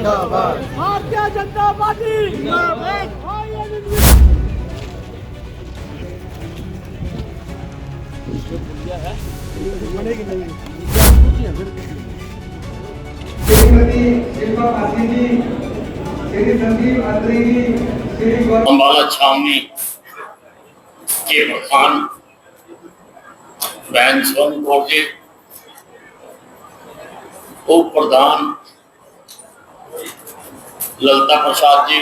जिंदाबाद। भारतीय जनता पार्टी जिंदाबाद। श्रीमती शिल्पा पासी जी, श्री संदीप अत्री जी, श्री अम्बाला छावनी के प्रधान बहन सोनम कौर जी, उप प्रधान ललिता प्रसाद जी,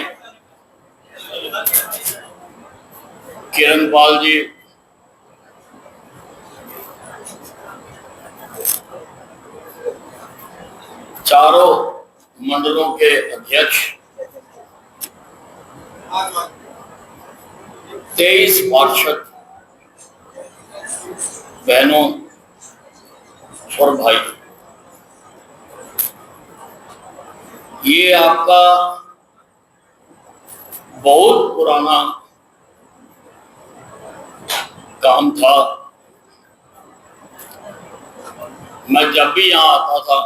किरण पाल जी, चारों मंडलों के अध्यक्ष, 23 पार्षद बहनों और भाई, ये आपका बहुत पुराना काम था। मैं जब भी यहाँ आता था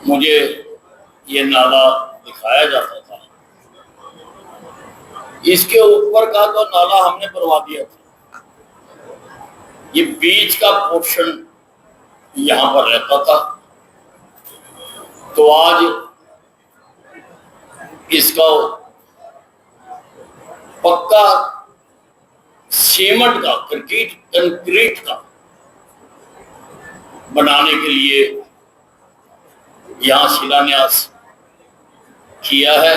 मुझे ये नाला दिखाया जाता था। इसके ऊपर का तो नाला हमने बनवा दिया था, ये बीच का पोर्शन यहाँ पर रहता था। तो आज इसका पक्का सीमेंट का कंक्रीट का बनाने के लिए यहाँ शिलान्यास किया है।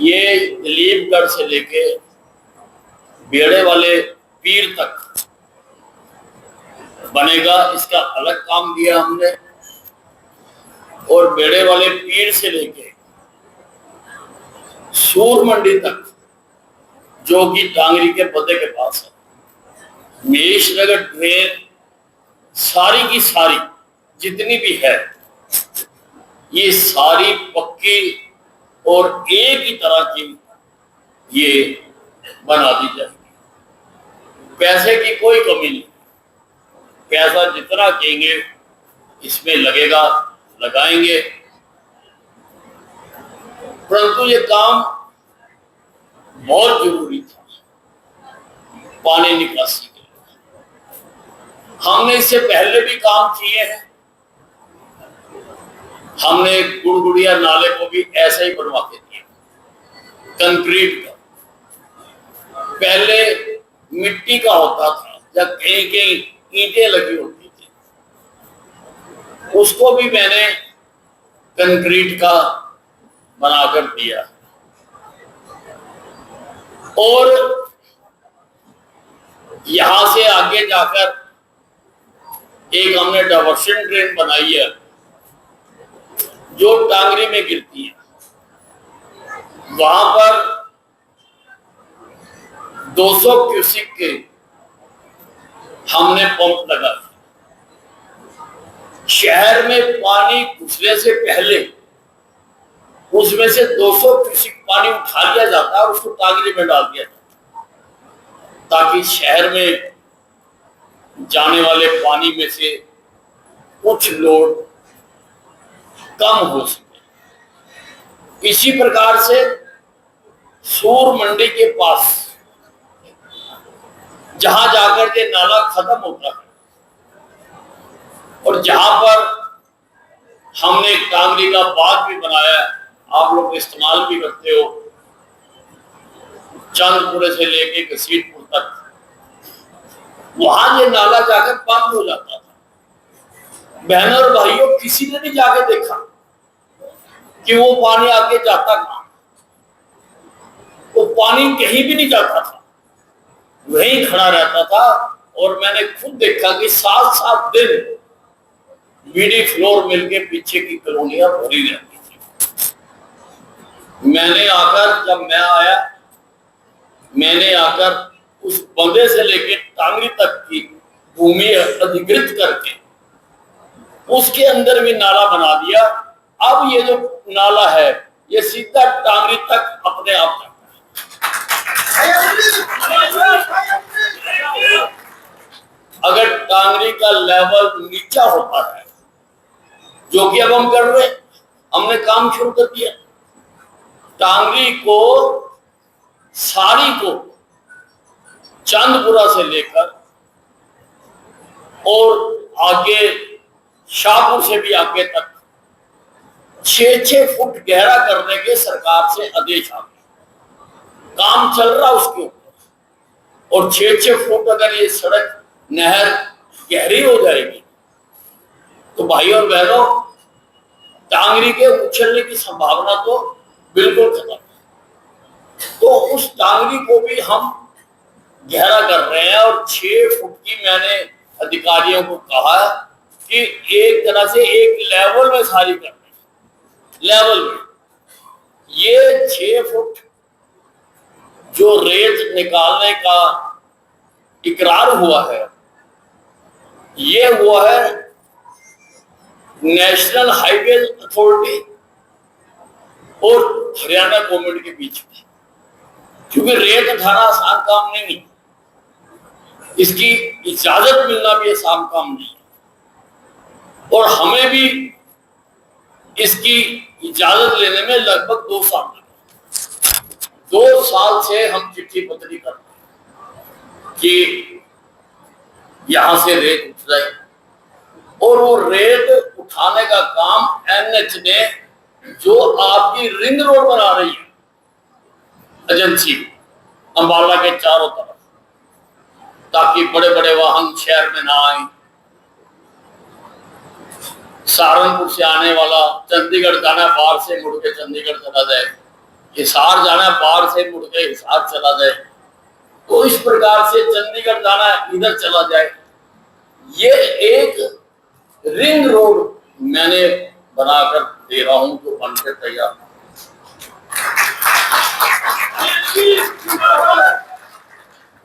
ये दिलीपगढ़ से लेके बेड़े वाले पीर तक बनेगा, इसका अलग काम दिया हमने। और बेड़े वाले पीर से लेके सूर मंडी तक, जो कि टांगरी के पते के पास है, मेष नगर ड्रेन सारी की सारी जितनी भी है, ये सारी पक्की और एक ही तरह की ये बना दी जाएगी। पैसे की कोई कमी नहीं, पैसा जितना कहेंगे इसमें लगेगा, लगाएंगे। परंतु ये काम बहुत जरूरी था पानी निकासी के लिए। हमने इससे पहले भी काम किए हैं। हमने गुड़गुड़िया नाले को भी ऐसे ही बनवा के दिया, कंक्रीट का। पहले मिट्टी का होता था, जब कहीं कहीं ईंटें लगी होती थी, उसको भी मैंने कंक्रीट का बनाकर दिया। और यहां से आगे जाकर एक हमने डाइवर्शन ड्रेन बनाई है जो टांगरी में गिरती है। वहां पर 200 क्यूसिक के हमने पंप लगाए। शहर में पानी घुसने से पहले उसमें से 200 क्यूसिक पानी उठा लिया जाता है और उसको टांगरी में डाल दिया जाता है, ताकि शहर में जाने वाले पानी में से कुछ लोड कम हो सके। इसी प्रकार से सूर मंडी के पास जहां जाकर के नाला खत्म होता है और जहां पर हमने टांगरी का बाग भी बनाया, आप लोग इस्तेमाल भी करते हो, चंदपुरे से लेके घसीटपुर तक, वहां ये नाला जाकर बंद हो जाता था। बहनों और भाइयों, किसी ने नहीं जाके देखा कि वो पानी आगे जाता कहां। वो पानी कहीं भी नहीं जाता था, वहीं खड़ा रहता था। और मैंने खुद देखा कि 7-7 दिन बीडी फ्लोर मिलके पीछे की कॉलोनियां भरी रहती थी। जब मैं आया, मैंने आकर उस बंदे से लेके टांगरी तक की भूमि अधिकृत करके उसके अंदर भी नाला बना दिया। अब ये जो नाला है ये सीधा टांगरी तक अपने आप जाता है। अगर टांगरी का लेवल नीचा होता है, जो कि अब हम कर रहे हैं। हमने काम शुरू कर दिया। टांगरी को, सारी को, चांदपुरा से लेकर और आगे शाहपुर से भी आगे तक 6-6 फुट गहरा करने के सरकार से आदेश आ गए। काम चल रहा उसके ऊपर। और 6-6 फुट अगर ये सड़क नहर गहरी हो जाएगी तो भाई और बहनों, टांगरी के उछलने की संभावना तो बिल्कुल खत्म है। तो उस टांगरी को भी हम गहरा कर रहे हैं और 6 फुट की मैंने अधिकारियों को कहा कि एक तरह से एक लेवल में सारी कर रहे हैं। लेवल में ये 6 फुट जो रेत निकालने का इकरार हुआ है, ये हुआ है नेशनल हाईवे अथॉरिटी और हरियाणा गवर्नमेंट के बीच में। क्योंकि रेत उठाना आसान काम नहीं है, इसकी इजाजत मिलना भी आसान काम नहीं है। और हमें भी इसकी इजाजत लेने में लगभग 2 साल लगे। 2 साल से हम चिट्ठी पत्री कर रहे हैं कि यहां से रेत उठ जाए। और वो रेत उठाने का काम एनएच ने, जो आपकी रिंग रोड बना रही है एजेंसी अंबाला के चारों तरफ, ताकि बड़े बड़े वाहन शहर में ना आए। सहारनपुर से आने वाला चंडीगढ़ जाना, बाहर से मुड़ के चंडीगढ़ चला जाए। हिसार जाना, बाहर से मुड़ के हिसार चला जाए। तो इस प्रकार से चंडीगढ़ जाना इधर चला जाए। ये एक रिंग रोड मैंने बनाकर दे रहा हूं, जो बनकर तैयार।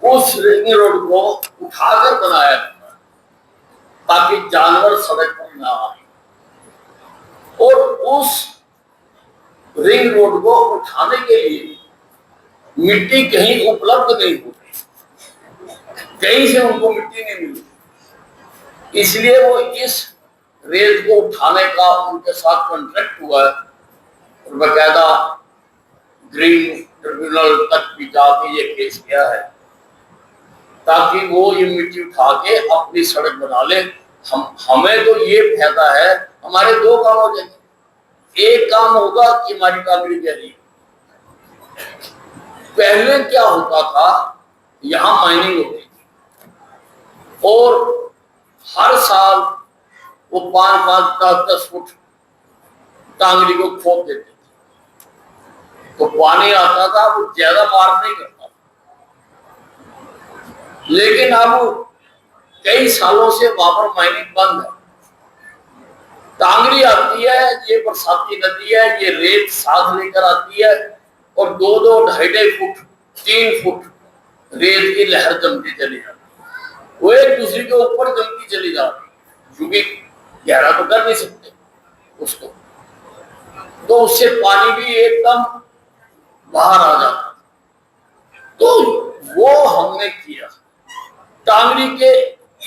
उस रिंग रोड को उठाकर बनाया ताकि जानवर सड़क पर ना आए। और उस रिंग रोड को उठाने के लिए मिट्टी कहीं उपलब्ध नहीं होती, कहीं से उनको मिट्टी नहीं मिलती। इसलिए वो इस रेत को उठाने का उनके साथ कॉन्ट्रैक्ट हुआ है और बकायदा ग्रीन ट्रिब्यूनल तक भी जाके ये केस किया है, ताकि वो ये मिट्टी उठा के अपनी सड़क बना ले। हमें तो ये फायदा है, हमारे 2 काम हो जाएंगे। एक काम होगा कि हमारी टांगरी गहरी। पहले क्या होता था, यहाँ माइनिंग होती थी और हर साल वो 5-5, 10 फुट टांगरी को खोद देते थे। तो पानी आता था, वो ज्यादा मार नहीं करता। लेकिन अब कई सालों से वहां पर माइनिंग बंद है। टांगरी आती है, ये बरसाती नदी है, ये रेत साथ लेकर आती है और 2-2, 2.5 फुट, 3 फुट रेत की लहर जमती चली जाती है। वो एक दूसरे के ऊपर जमती चली जा रही है, क्योंकि गहरा तो कर नहीं सकते उसको। तो उससे पानी भी एकदम बाहर आ जाता। तो वो हमने किया। टांगरी के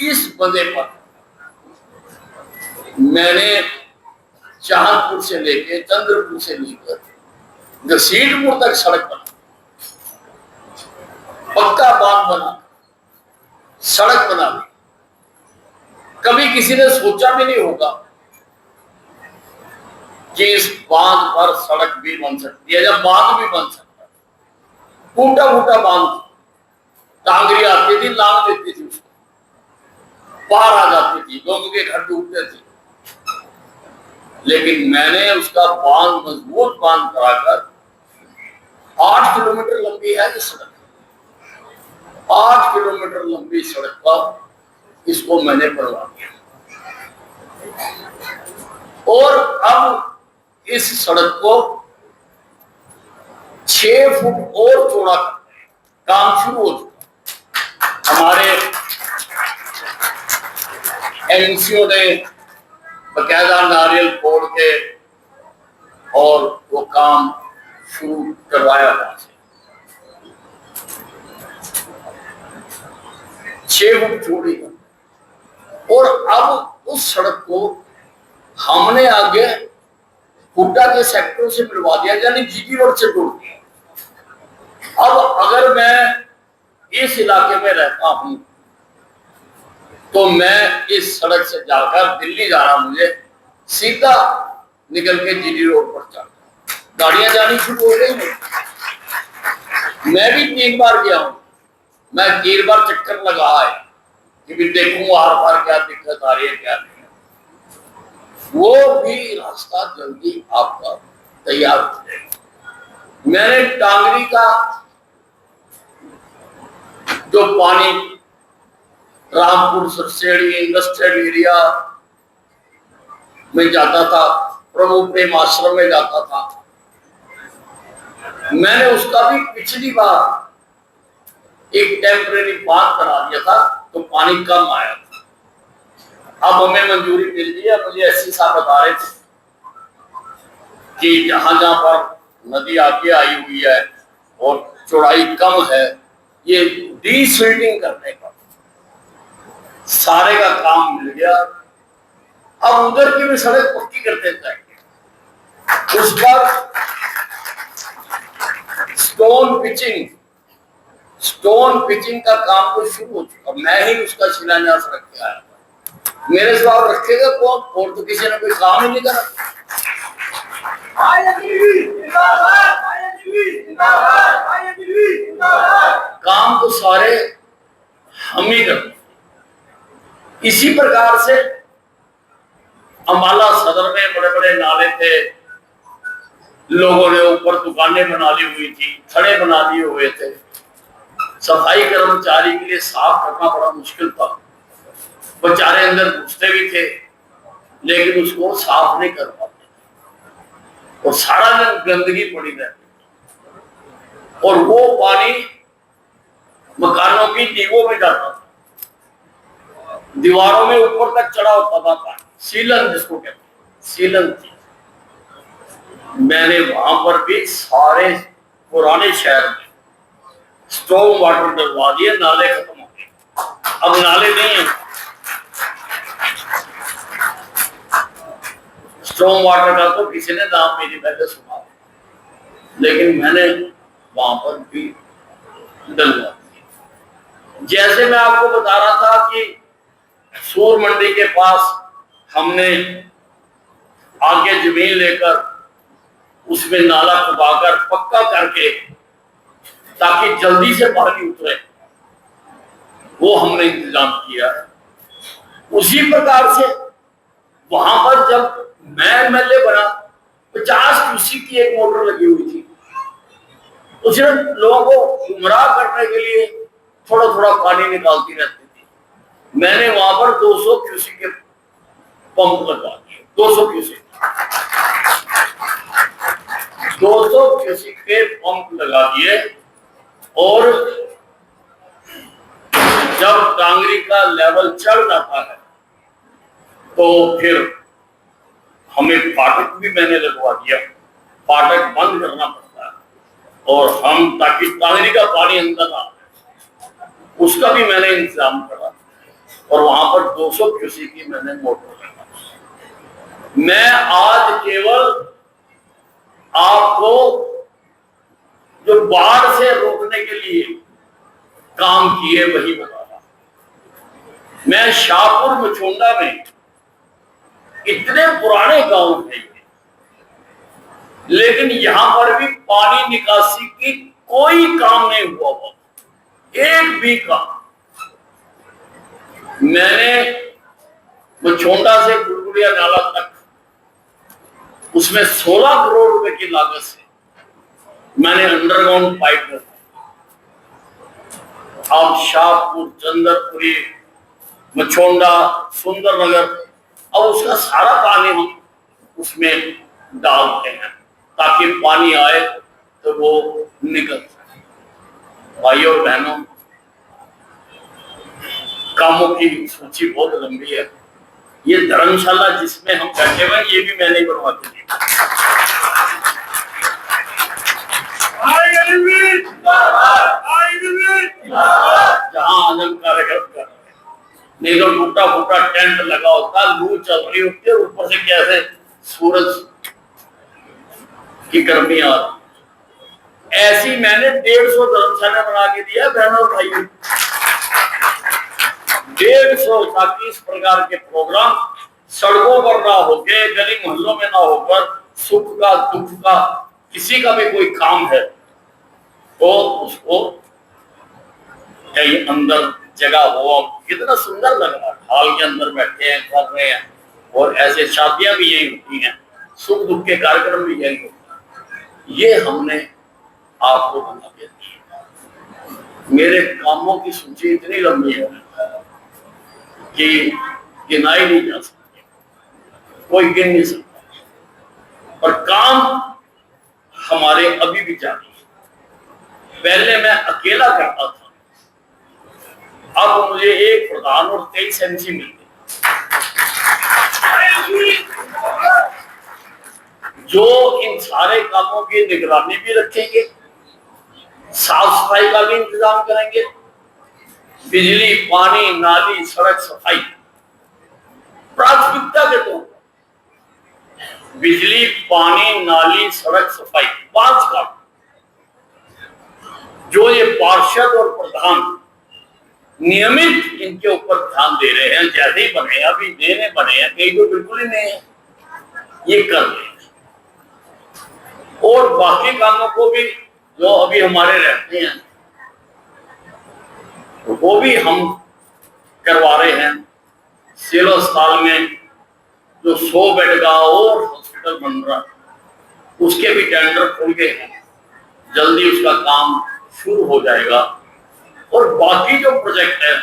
इस बंदे पर मैंने चांदपुर से लेके, चंद्रपुर से लेकर घसीटपुर तक सड़क बना, पक्का बांध बना, सड़क बना दी। कभी किसी ने सोचा भी नहीं होगा कि इस बांध पर सड़क भी बन सकती है, या बांध भी बन सकता है। टूटा फूटा बांध, टांगरी आती थी, लांग देती थी उसको, पार आ जाती थी, लोगों के घर डूबते थे। लेकिन मैंने उसका बांध, मजबूत बांध कराकर 8 किलोमीटर लंबी है इस सड़क, 8 किलोमीटर लंबी सड़क पर इसको मैंने करवा दिया। और अब इस सड़क को 6 फुट और चौड़ा काम शुरू हो चुका। हमारे एजेंसियों ने बकायदा नारियल फोड़ के और वो काम शुरू करवाया वहां से। 6 फुट चौड़ी और अब उस सड़क को हमने आगे हुड्डा के सेक्टर से मिलवा दिया, यानी जीटी रोड से जोड़ दिया। अब अगर मैं इस इलाके में रहता हूं तो मैं इस सड़क से जाकर दिल्ली जाना, मुझे सीधा निकल के जीटी रोड पर चढ़, गाड़ियां जानी शुरू हो गई। मैं भी 3 बार गया हूं, मैं 3 बार चक्कर लगा है कि भी देखूं आर पार क्या दिक्कत आ रही है क्या नहीं। वो भी रास्ता जल्दी आपका तैयार हो जाएगा। मैंने टांगरी का जो पानी रामपुर सरसेड़ी इंडस्ट्रियल एरिया में जाता था, प्रभु प्रेम आश्रम में जाता था, मैंने उसका भी पिछली बार एक टेम्परेरी बांध करा दिया था तो पानी कम आया था। अब हमें मंजूरी मिल गई है। मुझे एससी साहब बता रहे थे कि जहां जहां पर नदी आगे आई हुई है और चौड़ाई कम है, ये डीसिल्टिंग करने का सारे का काम मिल गया। अब उधर की भी सड़क पक्की करते जाएंगे। उस पर स्टोन पिचिंग का काम तो शुरू हो चुका, मैं ही उसका शिलान्यास रख के आया। मेरे जवाब रखेगा कौन, और तो किसी ने कोई काम ही नहीं करा। काम तो सारे हम ही करते। इसी प्रकार से अम्बाला सदर में बड़े बड़े नाले थे, लोगों ने ऊपर दुकानें बना ली हुई थी, खड़े बना लिए हुए थे। सफाई कर्मचारी के लिए साफ करना बड़ा मुश्किल था, बेचारे अंदर घुसते भी थे लेकिन उसको साफ नहीं कर पाते और सारा दिन गंदगी पड़ी रहती और वो पानी मकानों की दीवारों में जाता था, दीवारों में ऊपर तक चढ़ा होता था पानी, सीलन जिसको कहते हैं, सीलन थी। मैंने वहां पर भी सारे पुराने शहर में स्टॉर्म वाटर डलवा दिए, नाले खत्म हो गए, अब नाले नहीं है। स्टॉर्म वाटर का तो किसी ने नाम मेरी पहले सुना, लेकिन मैंने वहां पर भी डलवा दिया। जैसे मैं आपको बता रहा था कि सूर मंडी के पास हमने आगे जमीन लेकर उसमें नाला खुदाकर पक्का करके ताकि जल्दी से पानी उतरे, वो हमने इंतजाम किया है। उसी प्रकार से वहां पर जब मैं एमएलए बना 50 क्यूसेक की एक मोटर लगी हुई थी, तो सिर्फ लोगों को गुमराह करने के लिए थोड़ा थोड़ा पानी निकालती रहती थी। मैंने वहां पर 200 क्यूसेक के पंप लगा दिए, 200 क्यूसेक के पंप लगा दिए। और जब टांगरी का लेवल चढ़ जाता है तो फिर हमें फाटक भी मैंने लगवा दिया, फाटक बंद करना पड़ता है और हम ताकि टांगरी का पानी अंदर आ, उसका भी मैंने इंतजाम करा और वहां पर 200 क्यूसेक की मैंने मोटर लगा। मैं आज केवल आपको जो बाढ़ से रोकने के लिए काम किए वही बता रहा। मैं शाहपुर मचोंडा में इतने पुराने गांव थे लेकिन यहां पर भी पानी निकासी की कोई काम नहीं हुआ, एक भी काम। मैंने मचोंडा से गुड़गुड़िया नाला तक उसमें 16 करोड़ रुपए की लागत से मैंने अंडरग्राउंड पाइप लगाई। अब शाहपुर, चंदरपुरी, मचोंडा, सुंदरनगर, अब उसका सारा पानी हम उसमें डालते हैं ताकि पानी आए तो वो निकल जाए। भाइयों और बहनों, कामों की सूची बहुत लंबी है। ये धर्मशाला जिसमें हम बैठे हुए ये भी मैंने बनवा दी, जहां आनंद कार्यक्रम कर रहे हैं नहीं तो टूटा फूटा टेंट लगा होता, लू चल रही होती है, ऊपर से कैसे सूरज की गर्मी आ रही। ऐसी मैंने 150 धर्मशाला बना के दिया बहनों और भाइयों, 150, ताकि इस प्रकार के प्रोग्राम सड़कों पर ना होके, गली मोहल्लों में ना होकर, सुख का दुख का किसी का भी कोई काम है तो उसको कहीं अंदर जगह हो। कितना सुंदर लग रहा है, हॉल के अंदर बैठे हैं, कर रहे हैं, और ऐसे शादियां भी यही होती हैं, सुख दुख के कार्यक्रम भी यही होते हैं। ये हमने आपको बना के दी। मेरे कामों की सूची इतनी लंबी है कि गिनाई नहीं जा सकती, कोई गिन नहीं सकता, और काम हमारे अभी भी जारी है। पहले मैं अकेला करता था, अब मुझे एक प्रधान और 23 MC मिल गए, जो इन सारे कामों की निगरानी भी रखेंगे, साफ सफाई का भी इंतजाम करेंगे, बिजली, पानी, नाली, सड़क सफाई प्राथमिकता के तौर पर। बिजली, पानी, नाली, सड़क सफाई 5 काम जो ये पार्षद और प्रधान नियमित इनके ऊपर ध्यान दे रहे हैं। जैसे ही बने, अभी देने बने हैं, कई तो बिल्कुल ही नहीं है, ये कर रहे हैं। और बाकी कामों को भी जो अभी हमारे रहते हैं वो भी हम करवा रहे हैं। सिविल अस्पताल में जो 100 बेड का और हॉस्पिटल बन रहा है, उसके भी टेंडर खुल गए हैं, जल्दी उसका काम शुरू हो जाएगा। और बाकी जो प्रोजेक्ट है,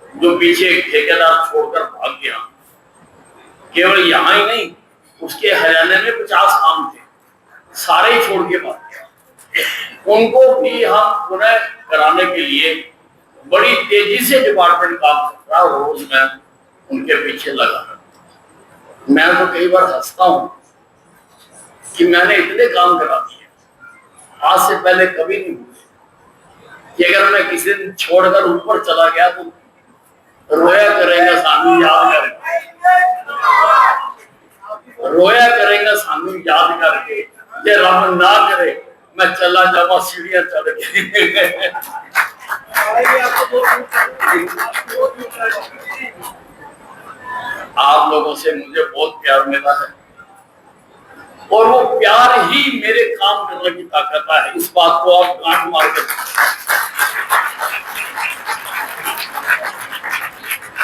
जो पीछे ठेकेदार छोड़कर भाग गया, केवल यहाँ ही नहीं, उसके हरियाणा में 50 काम थे, सारे ही छोड़ के भाग गया। उनको भी हम पुनः कराने के लिए बड़ी तेजी से डिपार्टमेंट काम कर रहा है। रोज मैं उनके पीछे लगा। मैं तो कई बार हंसता हूं कि मैंने इतने काम करा दिए, आज से पहले कभी नहीं हुए, कि अगर मैं किसी दिन छोड़कर ऊपर चला गया तो रोया करेगा सानू याद करके, रोया करेगा सानू याद करके, ये रब ना करे मैं चला जावा सीढ़ियां चढ़ के। आप लोगों से मुझे बहुत प्यार मिला है, और वो प्यार ही मेरे काम करने की ताकत है। इस बात को आप गांठ मार कर,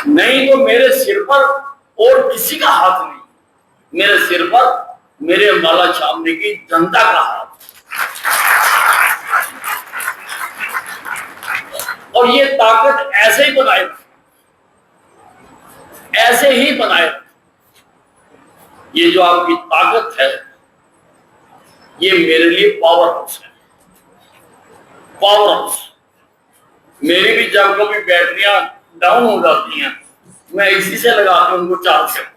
नहीं तो मेरे सिर पर और किसी का हाथ नहीं, मेरे सिर पर मेरे अम्बाला छावनी की जनता का हाथ। और ये ताकत ऐसे ही बनाए, ऐसे ही बनाए। ये जो आपकी ताकत है, ये मेरे लिए पावर हाउस है, पावर हाउस। मेरी भी जब कभी बैटरियां डाउन हो जाती हैं, मैं इसी से लगा के उनको चार्ज करता हूं।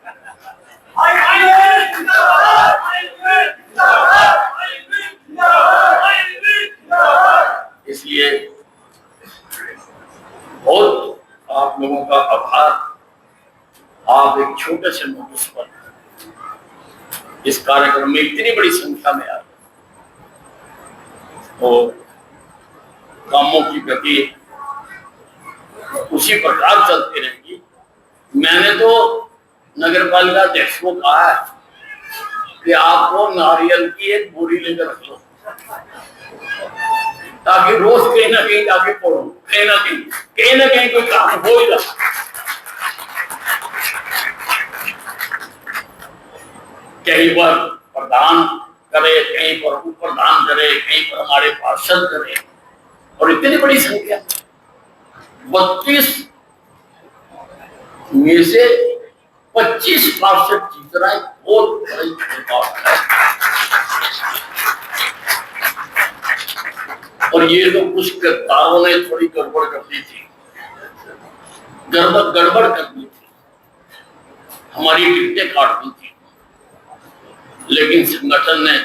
इसलिए बहुत आप लोगों का आभार। आप एक छोटे से नोटिस पर इस कार्यक्रम में इतनी बड़ी संख्या में आए, और कामों की गति उसी प्रकार चलती रहेगी। मैंने तो नगर पालिका अध्यक्ष को कहा है कि आपको नारियल की एक बोरी लेकर रख लो, ताकि रोज कहीं ना कहीं जाके पढ़ो, कहीं ना कहीं कोई काम हो ही रहा। कहीं पर प्रधान करे, कहीं पर उप प्रधान करे, कहीं पर हमारे पार्षद करे, और इतनी बड़ी संख्या 32 में से 25 पार्षद जीत रहा है, बहुत बड़ी बात है। और ये तो कुछ गद्दारों ने थोड़ी गड़बड़ कर दी थी, गड़बड़ कर दी थी, हमारी टिकटें काट दी थी, लेकिन संगठन ने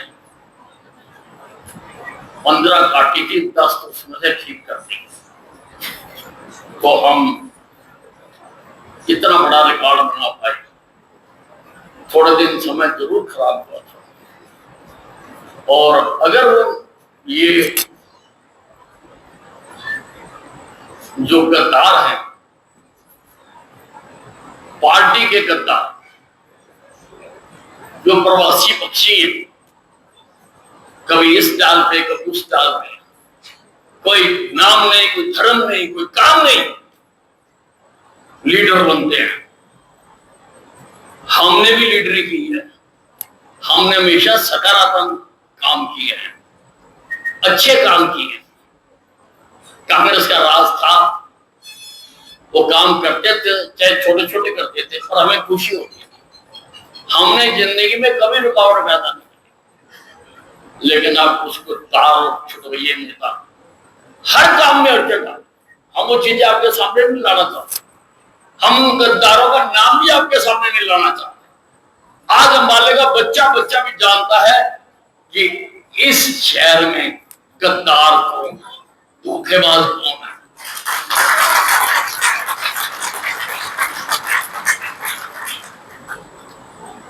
15 काटी थी, 10 तो उसमें से ठीक कर दी। तो हम इतना बड़ा रिकॉर्ड बना पाए। थोड़े दिन समय जरूर खराब हुआ था, और अगर ये जो गद्दार हैं, पार्टी के गद्दार, जो प्रवासी पक्षी हैं, कभी इस डाल पे कभी उस डाल पे, कोई नाम नहीं, कोई धर्म नहीं, कोई काम नहीं, लीडर बनते हैं। हमने भी लीडरी की है, हमने हमेशा सकारात्मक काम किए हैं, अच्छे काम किए हैं। कांग्रेस का राज था, वो काम करते थे, चाहे छोटे छोटे करते थे, और हमें खुशी होती थी। हमने जिंदगी में कभी रुकावट पैदा नहीं की, लेकिन अब उसको तार छुटवाइए नेता हर काम में, हर जगह। हम वो चीजें आपके सामने नहीं लाना चाहते, हम गद्दारों का नाम भी आपके सामने नहीं लाना चाहते। आज अंबाले का बच्चा बच्चा भी जानता है कि इस शहर में गद्दार कौन है, धोखेबाज कौन है।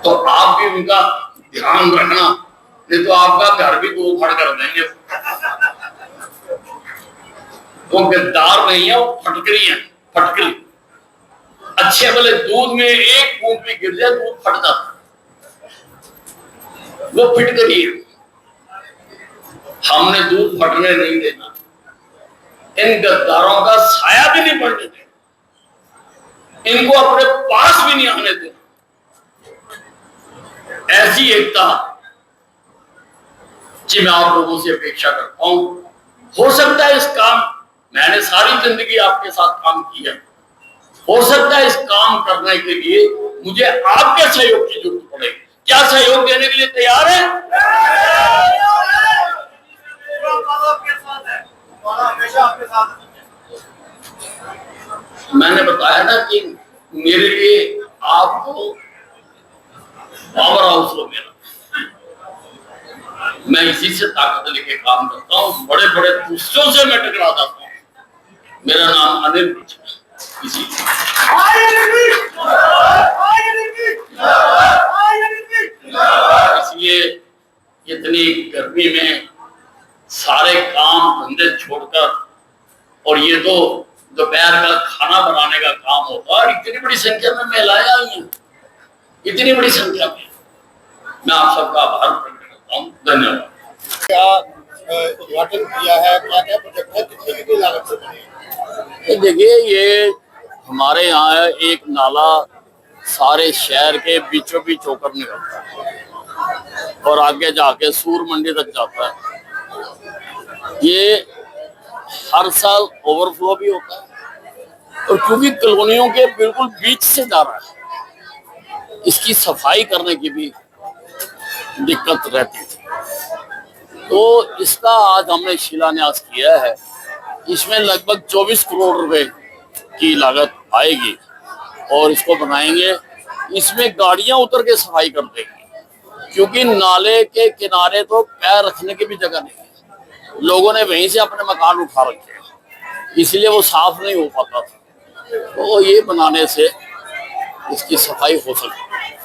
तो आप भी उनका ध्यान रखना, नहीं तो आपका घर भी दो फड़ कर देंगे। वो गद्दार नहीं है, वो फटकरी है, फटकरी। अच्छे भले दूध में एक बूंद भी गिर जाए दूध फट जाता, वो फिटकरी है। हमने दूध फटने नहीं देना, इन गद्दारों का साया भी नहीं पड़ने देना, इनको अपने पास भी नहीं आने देना। ऐसी एकता जी मैं आप लोगों से अपेक्षा करता हूं। हो सकता है इस काम, मैंने सारी जिंदगी आपके साथ काम किया, हो सकता है इस काम करने के लिए मुझे आपके सहयोग की जरूरत पड़ेगी। क्या सहयोग देने के लिए तैयार है? मैंने बताया ना कि मेरे लिए आपको पावर हाउस हो मेरा, मैं इसी से ताकत लेके काम करता हूँ। बड़े बड़े दुष्टों से मैं टकरा जाता हूँ। मेरा नाम अनिल है, इसलिए इतनी गर्मी में सारे काम धंधे छोड़कर, और ये तो दोपहर का खाना बनाने का काम होता है, इतनी बड़ी संख्या में महिलाएं आई हैं, इतनी बड़ी संख्या में। मैं आप सबका आभार प्रकट करता हूँ। धन्यवाद। क्या उद्घाटन किया है, क्या क्या प्रोजेक्ट है, कितनी लागत से बने? देखिए, ये हमारे यहाँ है, एक नाला सारे शहर के बीचों बीच होकर निकलता है और आगे जाके सूर मंडी तक जाता है। ये हर साल ओवरफ्लो भी होता है, और क्योंकि कॉलोनियों के बिल्कुल बीच से जा रहा है, इसकी सफाई करने की भी दिक्कत रहती थी। तो इसका आज हमने शिलान्यास किया है। इसमें लगभग 24 करोड़ रुपए की लागत आएगी और इसको बनाएंगे। इसमें गाड़ियां उतर के सफाई कर देंगी, क्योंकि नाले के किनारे तो पैर रखने की भी जगह नहीं है। लोगों ने वहीं से अपने मकान उठा रखे हैं, इसलिए वो साफ नहीं हो पाता था। तो ये बनाने से इसकी सफाई हो सकती है।